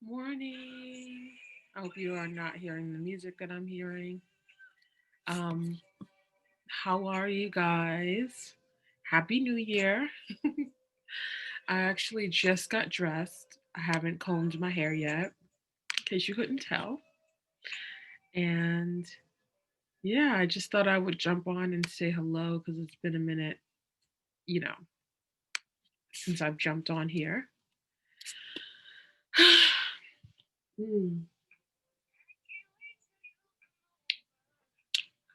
Morning. I hope you are not hearing the music that I'm hearing. Um, how are you guys? Happy New Year. I actually just got dressed. I haven't combed my hair yet, in case you couldn't tell. And yeah, I just thought I would jump on and say hello because it's been a minute, you know, since I've jumped on here. Mm.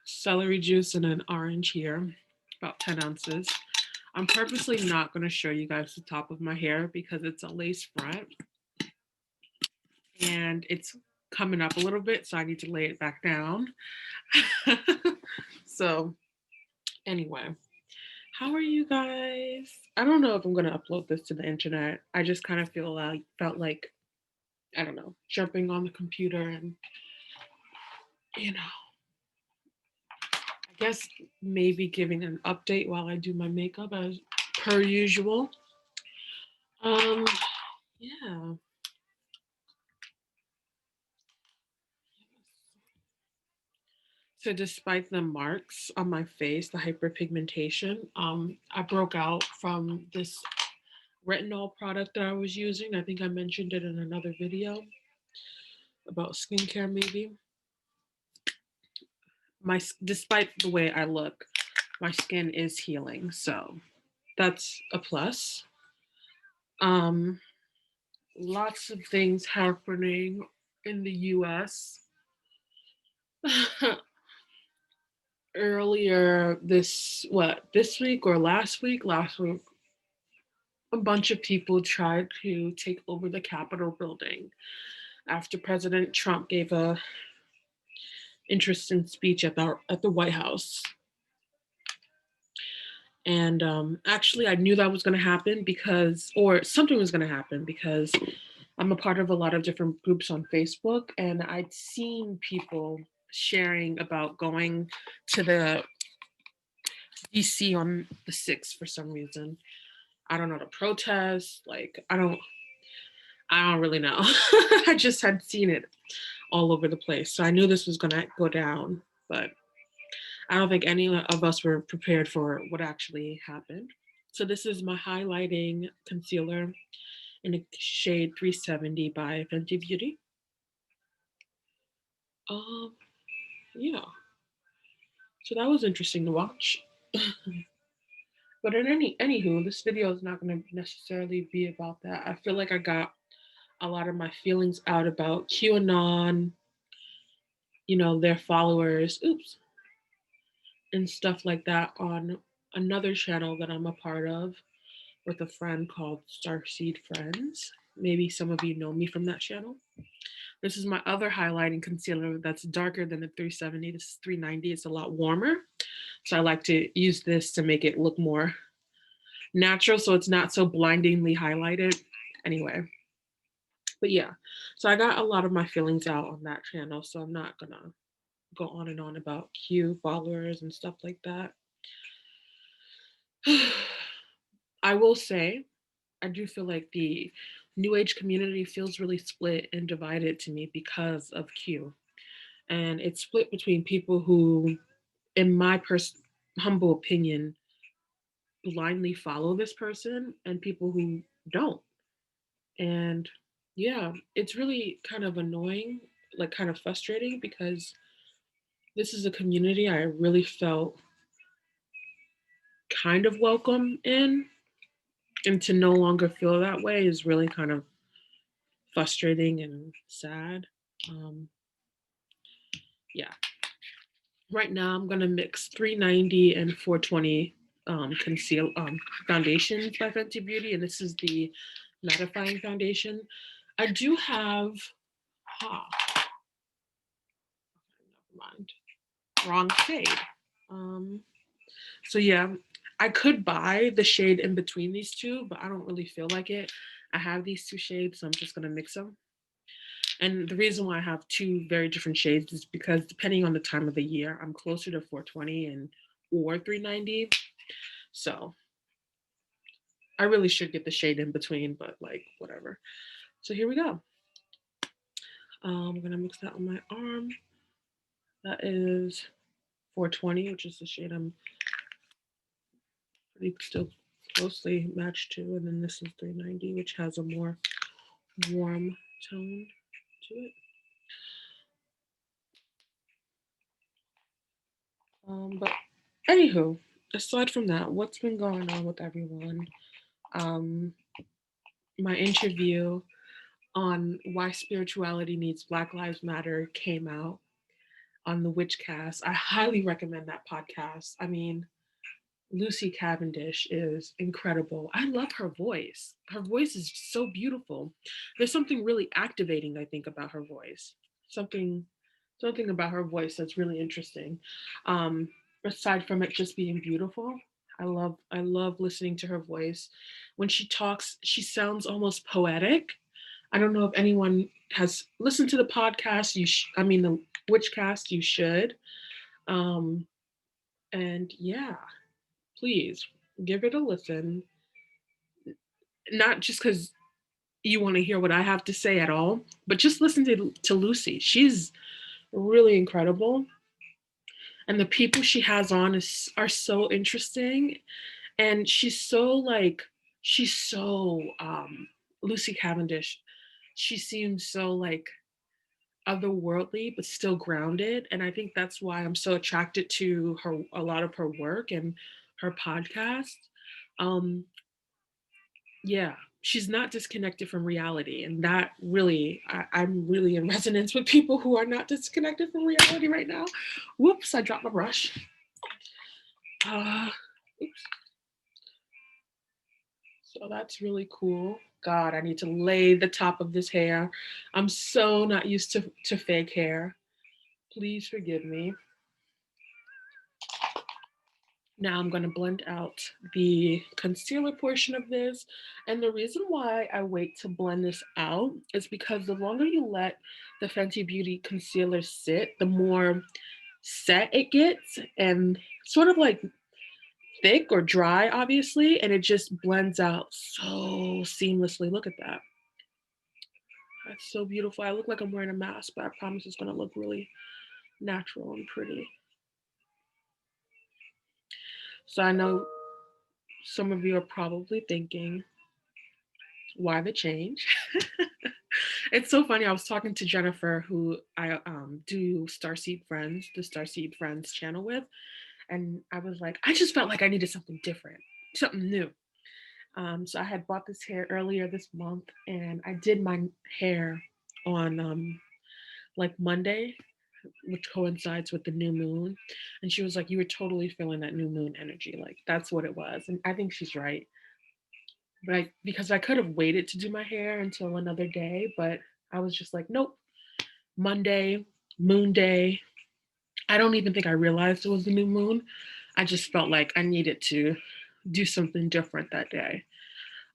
Celery juice and an orange here, about 10 ounces. I'm purposely not going to show you guys the top of my hair because it's a lace front and it's coming up a little bit, so I need to lay it back down. So, anyway, how are you guys? I don't know if I'm going to upload this to the internet. I just kind of felt like I don't know, jumping on the computer and I guess maybe giving an update while I do my makeup as per usual. Um yeah. So despite the marks on my face, the hyperpigmentation, I broke out from this retinol product that I was using. I think I mentioned it in another video about skincare, maybe. Despite the way I look, my skin is healing, so that's a plus. Um, Lots of things happening in the U.S. Earlier this week or last week a bunch of people tried to take over the Capitol building after President Trump gave a interesting speech at the White House. And actually, I knew that was going to happen or something was going to happen because I'm a part of a lot of different groups on Facebook, and I'd seen people sharing about going to the DC on the 6th for some reason. I don't know, to protest. Like, I don't really know. I just had seen it all over the place. So I knew this was going to go down, but I don't think any of us were prepared for what actually happened. So this is my highlighting concealer in the shade 370 by Fenty Beauty. Um, yeah. So that was interesting to watch. But in anywho, this video is not going to necessarily be about that. I feel like I got a lot of my feelings out about QAnon, their followers, and stuff like that on another channel that I'm a part of with a friend called Starseed Friends. Maybe some of you know me from that channel. This is my other highlighting concealer that's darker than the 370. This is 390. It's a lot warmer. So I like to use this to make it look more natural so it's not so blindingly highlighted. Anyway, but yeah, so I got a lot of my feelings out on that channel. So I'm not going to go on and on about Q followers and stuff like that. I will say, I do feel like the new age community feels really split and divided to me because of Q. And it's split between people who, in my humble opinion, blindly follow this person and people who don't. And yeah, it's really kind of annoying, like kind of frustrating because this is a community I really felt kind of welcome in. And to no longer feel that way is really kind of frustrating and sad. Um, yeah. Right now, I'm gonna mix 390 and 420 conceal foundations by Fenty Beauty, and this is the mattifying foundation. I do have. Never mind. Wrong shade. Um, so yeah, I could buy the shade in between these two, but I don't really feel like it. I have these two shades, so I'm just gonna mix them. And the reason why I have two very different shades is because depending on the time of the year, I'm closer to 420 and or 390. So I really should get the shade in between, but like whatever. So here we go. I'm gonna mix that on my arm. That is 420, which is the shade I'm pretty still closely matched to, and then this is 390, which has a more warm tone to it. But anywho, aside from that, what's been going on with everyone? Um, my interview on why spirituality needs Black Lives Matter came out on the Witchcast. I highly recommend that podcast. I mean, Lucy Cavendish is incredible. I love her voice. Her voice is so beautiful. There's something really activating, I think, about her voice. Something something about her voice that's really interesting. Um, Aside from it just being beautiful, I love listening to her voice. When she talks, she sounds almost poetic. I don't know if anyone has listened to the podcast. I mean the Witchcast. You should. Um, and yeah, please give it a listen. Not just because you want to hear what I have to say at all, but just listen to Lucy. She's really incredible. And the people she has on are so interesting. And she's so, Lucy Cavendish, she seems so like otherworldly, but still grounded. And I think that's why I'm so attracted to a lot of her work and her podcast. Um, yeah, she's not disconnected from reality, and that really, I'm really in resonance with people who are not disconnected from reality right now. Whoops, I dropped my brush. uh Oops. So that's really cool. God, I need to lay the top of this hair. I'm so not used to fake hair. Please forgive me. Now I'm going to blend out the concealer portion of this. And the reason why I wait to blend this out is because the longer you let the Fenty Beauty concealer sit, the more set it gets and sort of like thick or dry, obviously, and it just blends out so seamlessly. Look at that. That's so beautiful. I look like I'm wearing a mask, but I promise it's going to look really natural and pretty. So I know some of you are probably thinking, why the change? It's so funny. I was talking to Jennifer, who I do Starseed Friends, the Starseed Friends channel with, and I was like, I just felt like I needed something different, something new. So I had bought this hair earlier this month, and I did my hair on like Monday, which coincides with the new moon. And she was like, "You were totally feeling that new moon energy. Like that's what it was." And I think she's right. But because I could have waited to do my hair until another day, but I was just like, nope, Monday, moon day. I don't even think I realized it was the new moon. I just felt like I needed to do something different that day.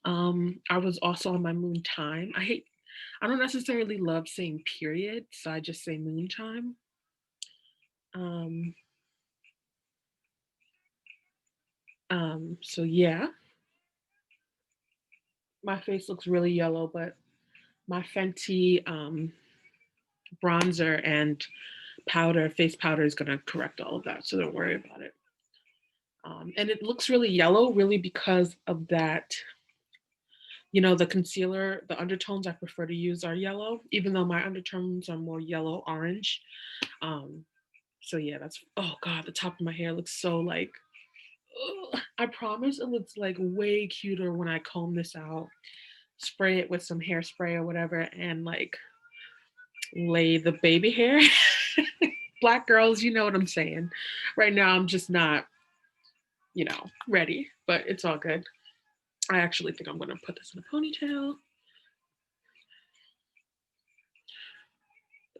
I was also on my moon time. I don't necessarily love saying period, so I just say moon time. Um, so yeah, my face looks really yellow, but my Fenty bronzer and face powder is gonna correct all of that, so don't worry about it. And it looks really yellow, really because of that. The concealer, the undertones I prefer to use are yellow, even though my undertones are more yellow orange. Um, so yeah, that's oh god, the top of my hair looks so like. Ugh. I promise it looks like way cuter when I comb this out, spray it with some hairspray or whatever, and like lay the baby hair. Black girls, you know what I'm saying. Right now, I'm just not, ready, but it's all good. I actually think I'm gonna put this in a ponytail.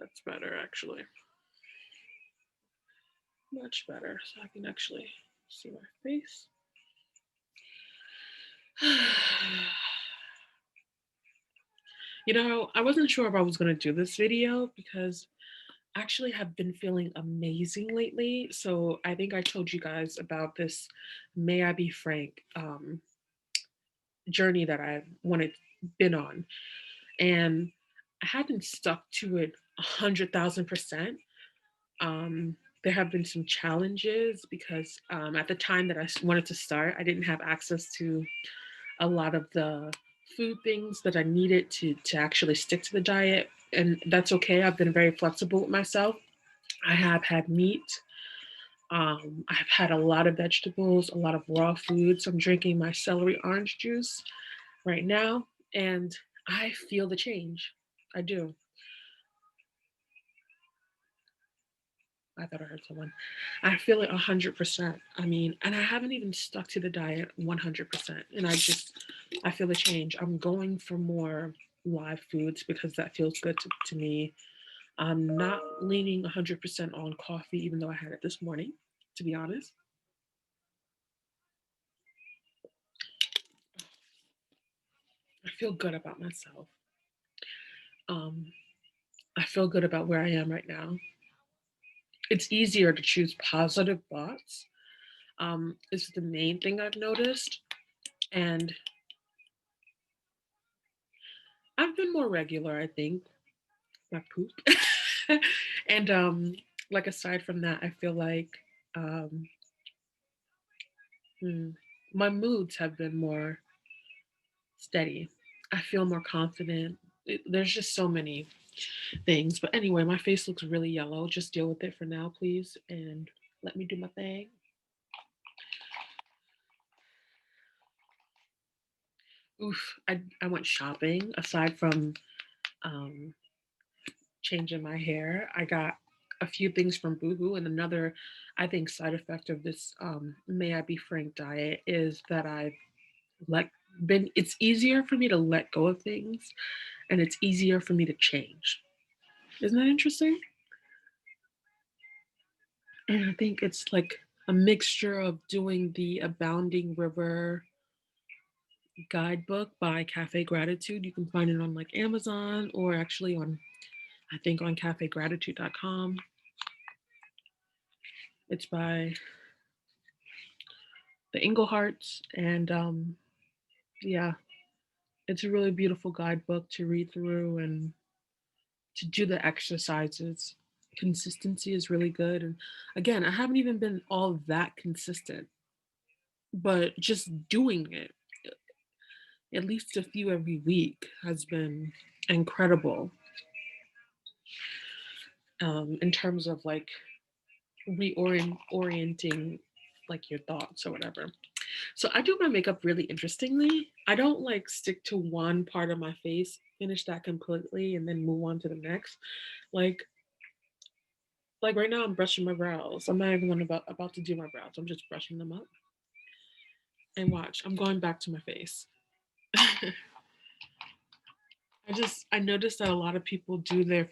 That's better, actually. Much better, so I can actually see my face. I wasn't sure if I was gonna do this video because I actually have been feeling amazing lately. So I think I told you guys about this May I Be Frank journey that I've been on. And I hadn't stuck to it 100,000%. There have been some challenges because at the time that wanted to start, I didn't have access to a lot of the food things that I needed to actually stick to the diet, and that's okay. I've been very flexible with myself. I have had meat. I've had a lot of vegetables, a lot of raw foods. I'm drinking my celery orange juice right now, and I feel the change. I do. I thought I heard someone. I feel it 100%. I mean, and I haven't even stuck to the diet 100%. And I feel the change. I'm going for more live foods because that feels good to me. I'm not leaning 100% on coffee, even though I had it this morning, to be honest. I feel good about myself. Um, I feel good about where I am right now. It's easier to choose positive thoughts. Is the main thing I've noticed. And I've been more regular, I think. My poop. And like aside from that, I feel like um hmm, my moods have been more steady. I feel more confident. There's just so many things. But anyway, my face looks really yellow. Just deal with it for now, please, and let me do my thing. Oof, I went shopping. Aside from um, changing my hair, I got a few things from Boohoo, and another, I think, side effect of this May I Be Frank diet is that I've let been. It's easier for me to let go of things, and it's easier for me to change. Isn't that interesting? And I think it's like a mixture of doing the Abounding River guidebook by Cafe Gratitude. You can find it on like Amazon or actually on, I think, on cafegratitude.com. It's by the Engleharts. And yeah, it's a really beautiful guidebook to read through and to do the exercises. Consistency is really good. And again, I haven't even been all that consistent, but just doing it at least a few every week has been incredible in terms of like reorienting like your thoughts or whatever. So I do my makeup really interestingly. I don't like stick to one part of my face, finish that completely, and then move on to the next. Like like right now, I'm brushing my brows. I'm not even about to do my brows. I'm just brushing them up. And watch, I'm going back to my face. I noticed that a lot of people do their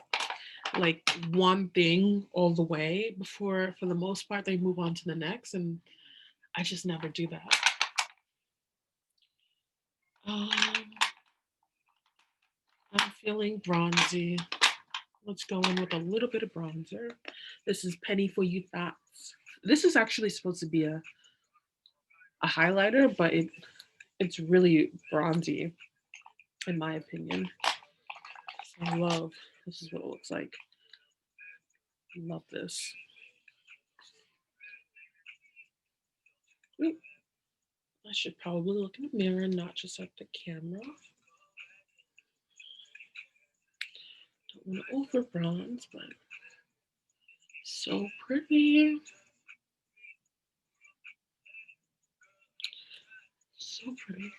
like one thing all the way before, for the most part, they move on to the next, and I just never do that. Um, I'm feeling bronzy. Let's go in with a little bit of bronzer. This is Penny for You Thoughts. This is actually supposed to be a highlighter, but it's really bronzy in my opinion. So I love, this is what it looks like. Love this. Ooh, I should probably look in the mirror, not just at the camera. Don't want to over bronze, but so pretty. So pretty.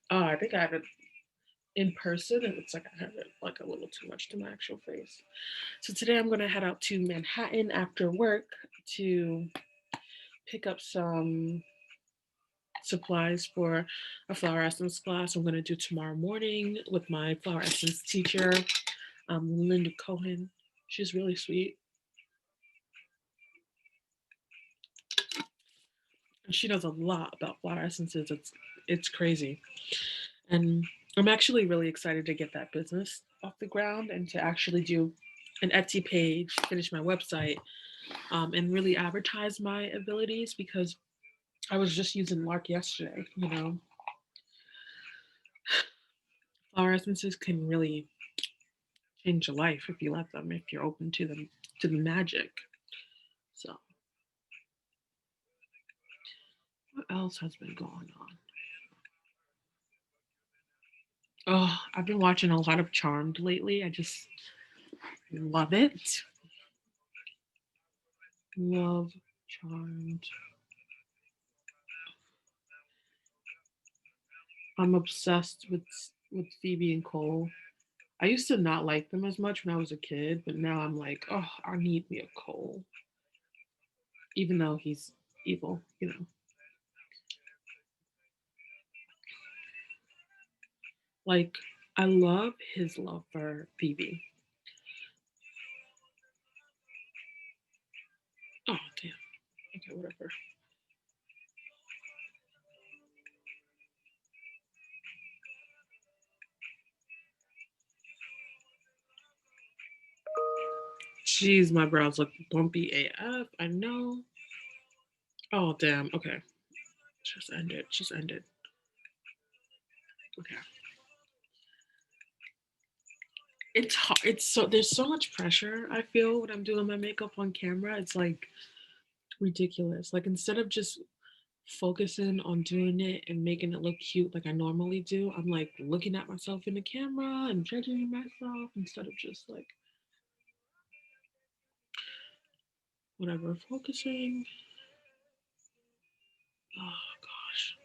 Oh, I think I have it in person. It looks like I have it like a little too much to my actual face. So today I'm gonna head out to Manhattan after work to pick up some supplies for a flower essence class I'm gonna do tomorrow morning with my flower essence teacher, Linda Cohen. She's really sweet. And she knows a lot about flower essences. It's crazy. And I'm actually really excited to get that business off the ground and to actually do an Etsy page, finish my website, and really advertise my abilities because I was just using Lark yesterday, you know. Flower essences can really change your life if you let them, if you're open to them, to the magic. So, what else has been going on? Oh, I've been watching a lot of Charmed lately. I just love it. Love Charmed. I'm obsessed with Phoebe and Cole. I used to not like them as much when I was a kid, but now I'm like, oh, I need me a Cole, even though he's evil, you know. Like, I love his love for Phoebe. Oh, damn. Okay, whatever. Jeez, my brows look bumpy AF. I know. Oh, damn. Okay. Just end it. Just end it. Okay. It's hard. It's so there's so much pressure. I feel when I'm doing my makeup on camera. It's like ridiculous. Like instead of just focusing on doing it and making it look cute like I normally do, I'm like looking at myself in the camera and judging myself instead of just like whatever focusing. Oh gosh.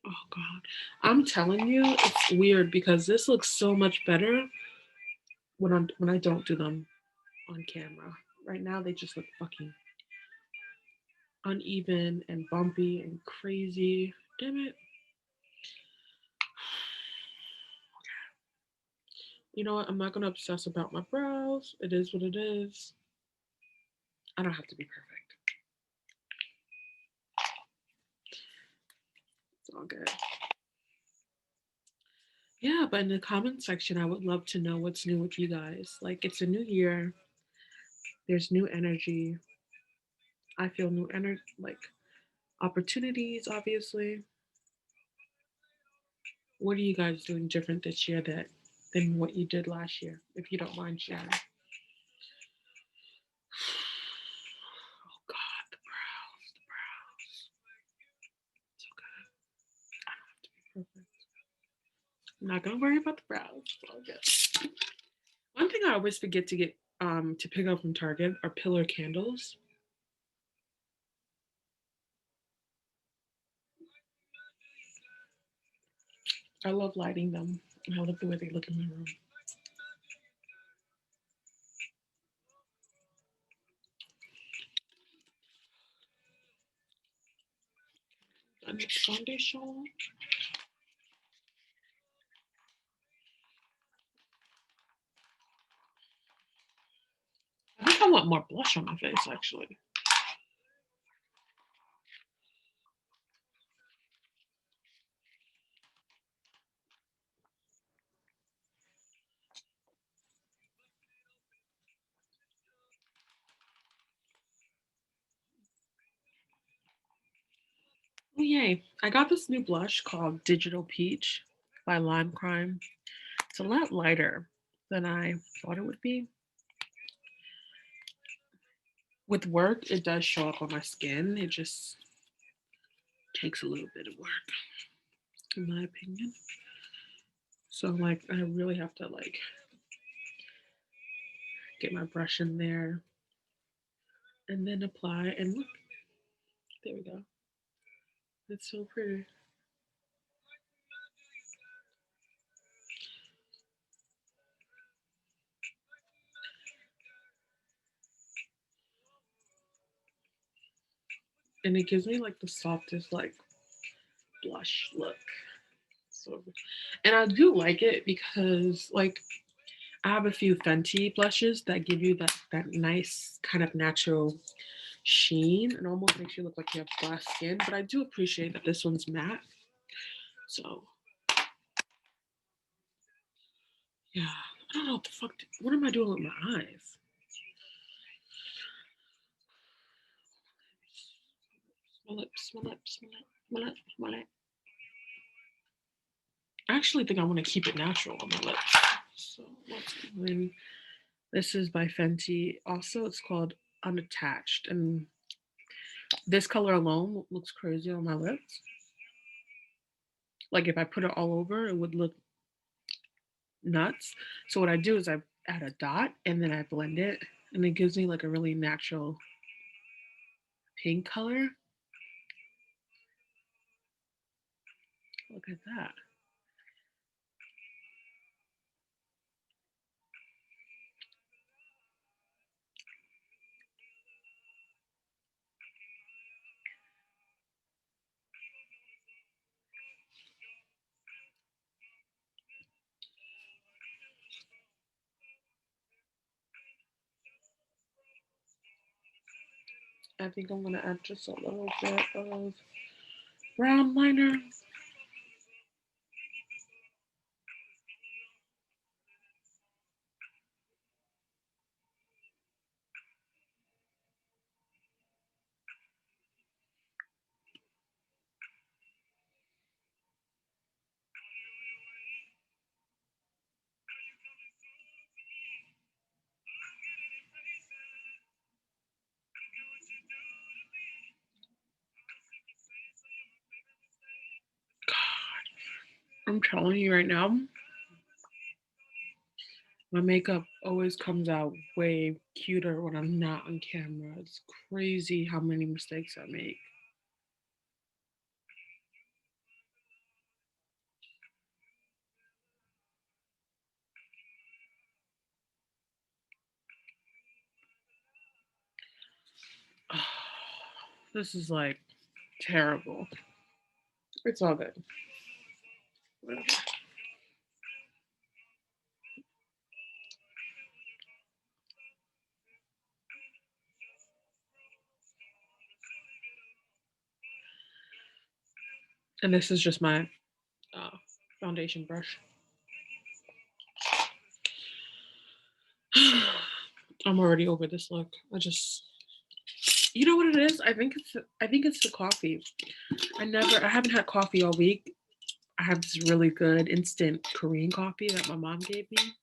Oh god. I'm telling you, it's weird because this looks so much better when I don't do them on camera. Right now they just look fucking uneven and bumpy and crazy. Damn it. You know what? I'm not gonna obsess about my brows. It is what it is. I don't have to be perfect. It's all good. Yeah, but in the comment section, I would love to know what's new with you guys. Like, it's a new year. There's new energy. I feel new energy, like opportunities. Obviously, what are you guys doing different this year than what you did last year? If you don't mind sharing. Oh God, the brows, the brows. It's okay. I don't have to be perfect. I'm not gonna worry about the brows. It's all good. One thing I always forget to get to pick up from Target are pillar candles. I love lighting them. I love the way they look in my room. And next foundation. I think I want more blush on my face actually. Oh yay. I got this new blush called Digital Peach by Lime Crime. It's a lot lighter than I thought it would be. With work, it does show up on my skin. It just takes a little bit of work, in my opinion. So like I really have to like get my brush in there and then apply and look, there we go. It's so pretty. And it gives me like the softest like blush look. So and I do like it because like I have a few Fenty blushes that give you that nice kind of natural sheen and almost makes you look like you have glass skin. But I do appreciate that this one's matte. So yeah, I don't know what the fuck. What am I doing with my eyes? My lips, my lips, my lips, my lips, my lips. I actually think I want to keep it natural on my lips. So let's go in. This is by Fenty. Also, it's called Unattached. And this color alone looks crazy on my lips. Like if I put it all over, it would look nuts. So what I do is I add a dot and then I blend it, and it gives me like a really natural pink color. Look at that. I think I'm gonna add just a little bit of brown liner. I'm telling you right now, my makeup always comes out way cuter when I'm not on camera. It's crazy how many mistakes I make. This is like terrible. It's all good. And this is just my uh, foundation brush. I'm already over this look. You know what it is? I think it's the coffee. I haven't had coffee all week. I have this really good instant Korean coffee that my mom gave me.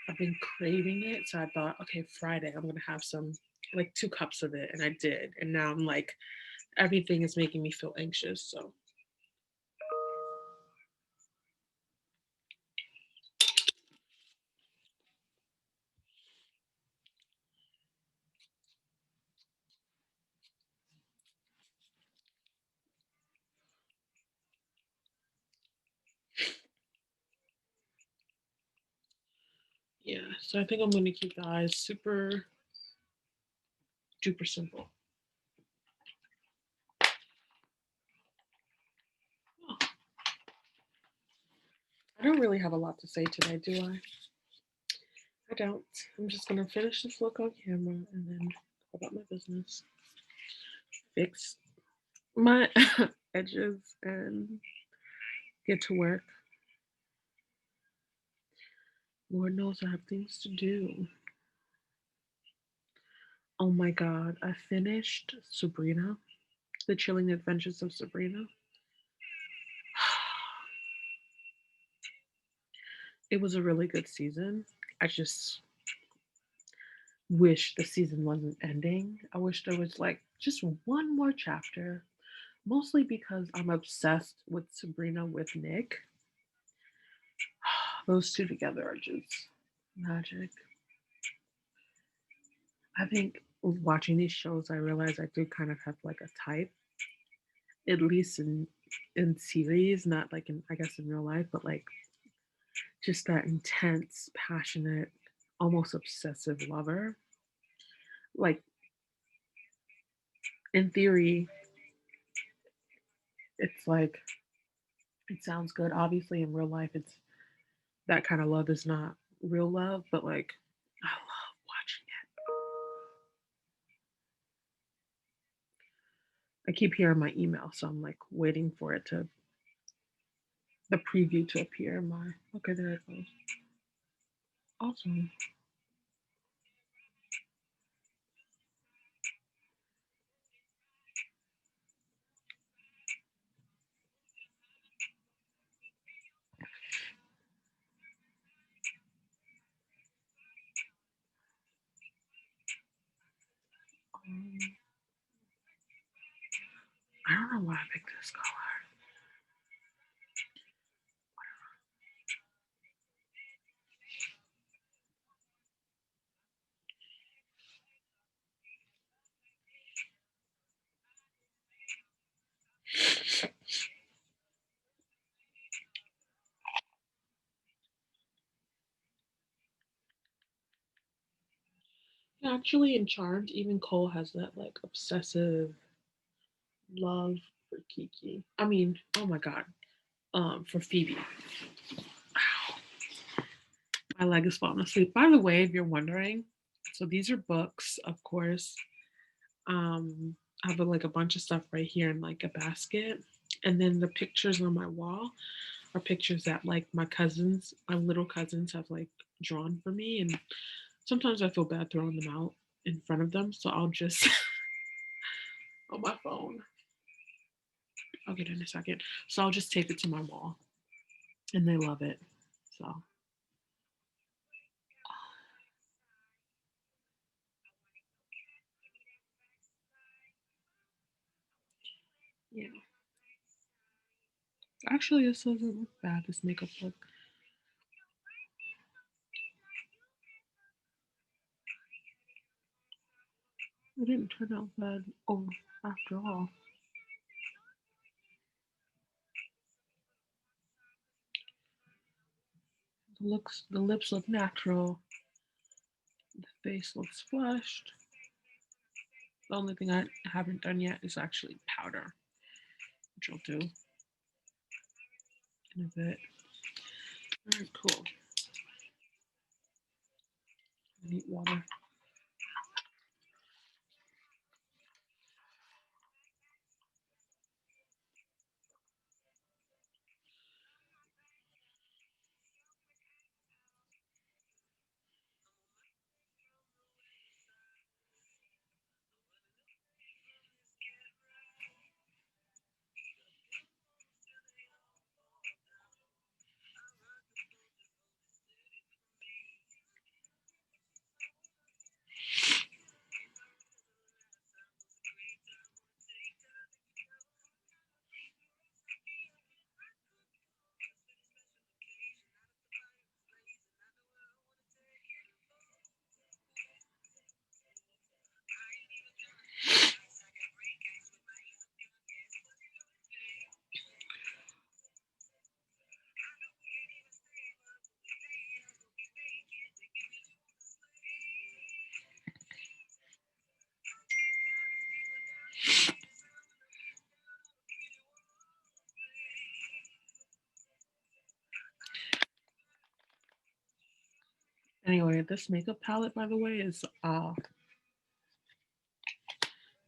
I've been craving it, so I thought, okay, Friday I'm gonna have some, like 2 cups of it, and I did, and now I'm like, everything is making me feel anxious. So yeah, so I think I'm gonna keep the eyes super duper simple. Oh, I don't really have a lot to say today, do I? I don't. I'm just gonna finish this look on camera and then go about my business. Fix my edges and get to work. Lord knows I have things to do. Oh my god, I finished Sabrina, The Chilling Adventures of Sabrina. It was a really good season. I just wish the season wasn't ending. I wish there was like just one more chapter, mostly because I'm obsessed with Sabrina with Nick. Those two together are just magic. I think watching these shows, I realize I do kind of have like a type, at least in series, not like in, I guess, in real life, but like just that intense, passionate, almost obsessive lover. Like in theory, it's like it sounds good. Obviously, in real life, it's that kind of love is not real love, but like I love watching it. I keep hearing my email, so I'm like waiting for it to the preview to appear in my. Okay, there it goes. Awesome. don't know why I picked this color. Actually, in Charmed, even Cole has that like obsessive love for Kiki. I mean, oh my god, for Phoebe. My leg is falling asleep. By the way, if you're wondering, so these are books, of course. I have like a bunch of stuff right here in like a basket, and then the pictures on my wall are pictures that like my little cousins have like drawn for me, and sometimes I feel bad throwing them out in front of them, so I'll just on my phone. I'll get it in a second. So I'll just tape it to my wall, and they love it. So yeah, actually, this doesn't look bad. This makeup look. It didn't turn out bad. Oh, after all, the lips look natural. The face looks flushed. The only thing I haven't done yet is actually powder, which I'll do in a bit. All right, cool. I need water. Anyway, this makeup palette, by the way, is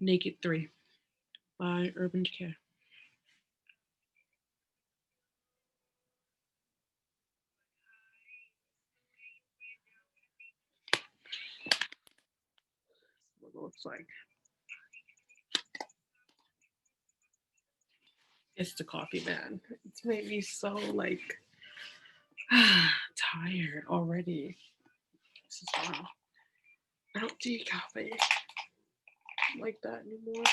Naked 3 by Urban Decay. What it looks like. It's the coffee, man. It's made me so like tired already. This is wow. I don't do coffee like that anymore.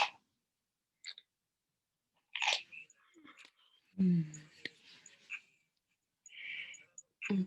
Mm. Mm.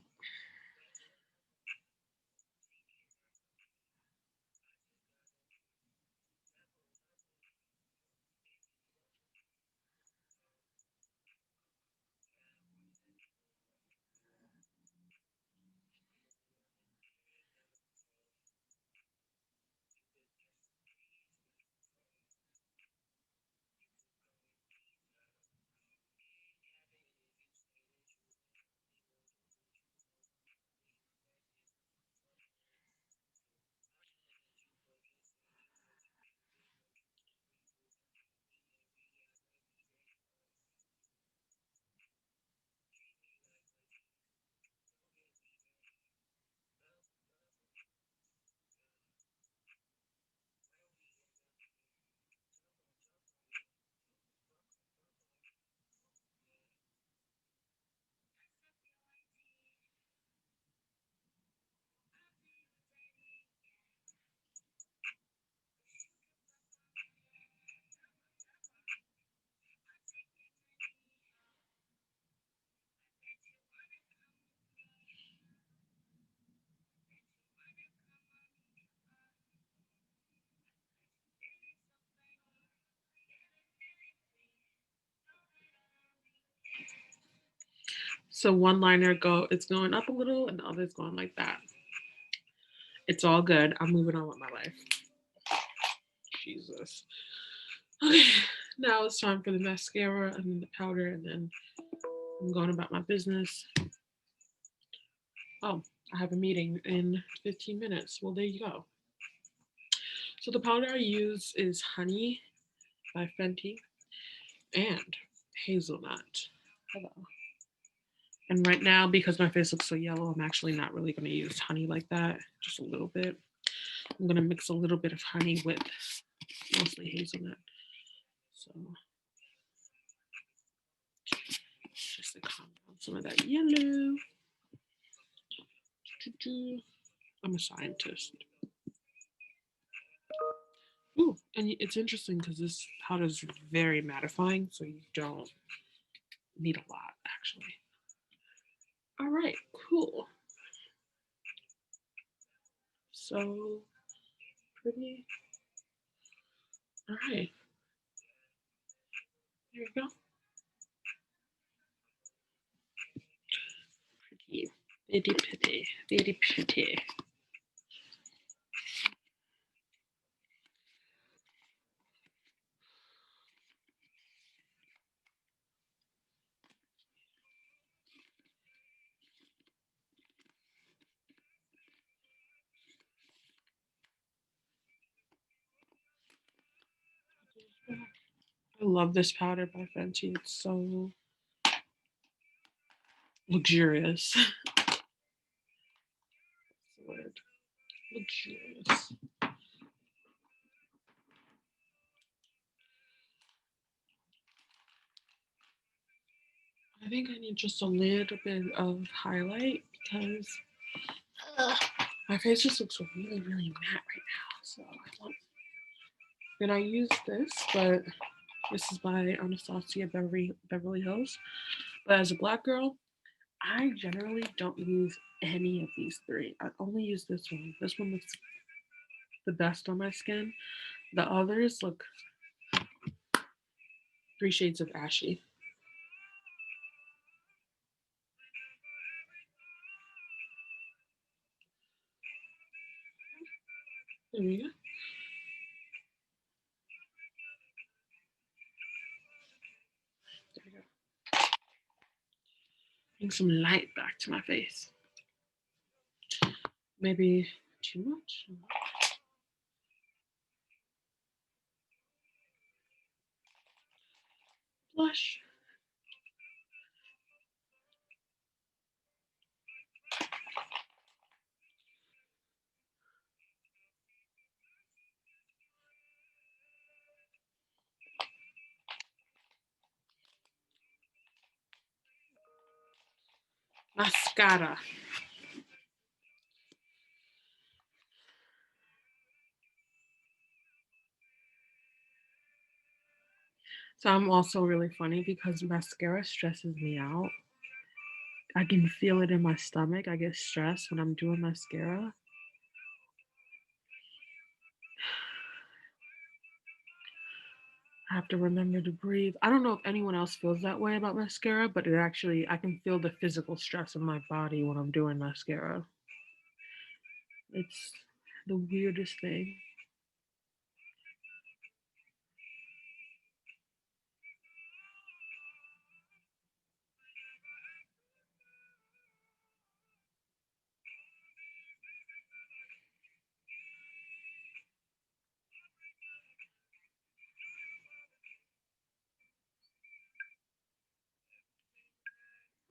So one liner it's going up a little and the other's going like that. It's all good. I'm moving on with my life. Jesus. Okay, now it's time for the mascara and then the powder, and then I'm going about my business. Oh, I have a meeting in 15 minutes. Well, there you go. So the powder I use is Honey by Fenty and Hazelnut. Hello. And right now, because my face looks so yellow, I'm actually not really going to use honey like that, just a little bit. I'm going to mix a little bit of honey with mostly hazelnut. So just to calm down some of that yellow. I'm a scientist. Ooh, and it's interesting because this powder is very mattifying, so you don't need a lot, actually. All right, cool. So pretty. All right, there you go. Pretty, very pretty, very pretty. I love this powder by Fenty. It's so luxurious. That's the word. Luxurious. I think I need just a little bit of highlight because my face just looks really, really matte right now. So I want. And I use this, but this is by Anastasia Beverly Hills. But as a black girl, I generally don't use any of these three. I only use this one. This one looks the best on my skin. The others look 3 shades of ashy. There we go. There we go. Bring some light back to my face. Maybe too much. Blush. Mascara. So I'm also really funny because mascara stresses me out. I can feel it in my stomach. I get stressed when I'm doing mascara. I have to remember to breathe. I don't know if anyone else feels that way about mascara, but I can feel the physical stress in my body when I'm doing mascara. It's the weirdest thing.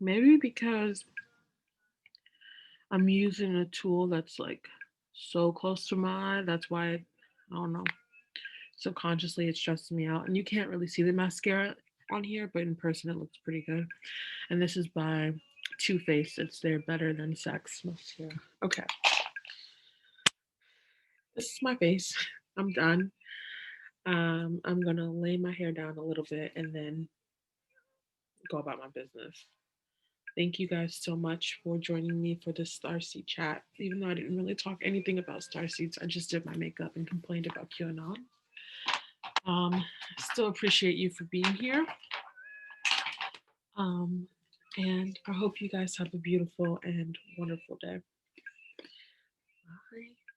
Maybe because I'm using a tool that's like so close to my eye. That's why I don't know. Subconsciously, it stresses me out. And you can't really see the mascara on here, but in person, it looks pretty good. And this is by Too Faced. It's their Better Than Sex mascara. Okay, this is my face. I'm done. I'm gonna lay my hair down a little bit and then go about my business. Thank you guys so much for joining me for this Starseed chat. Even though I didn't really talk anything about Starseeds, I just did my makeup and complained about QAnon. Still appreciate you for being here. Um, And I hope you guys have a beautiful and wonderful day. Bye.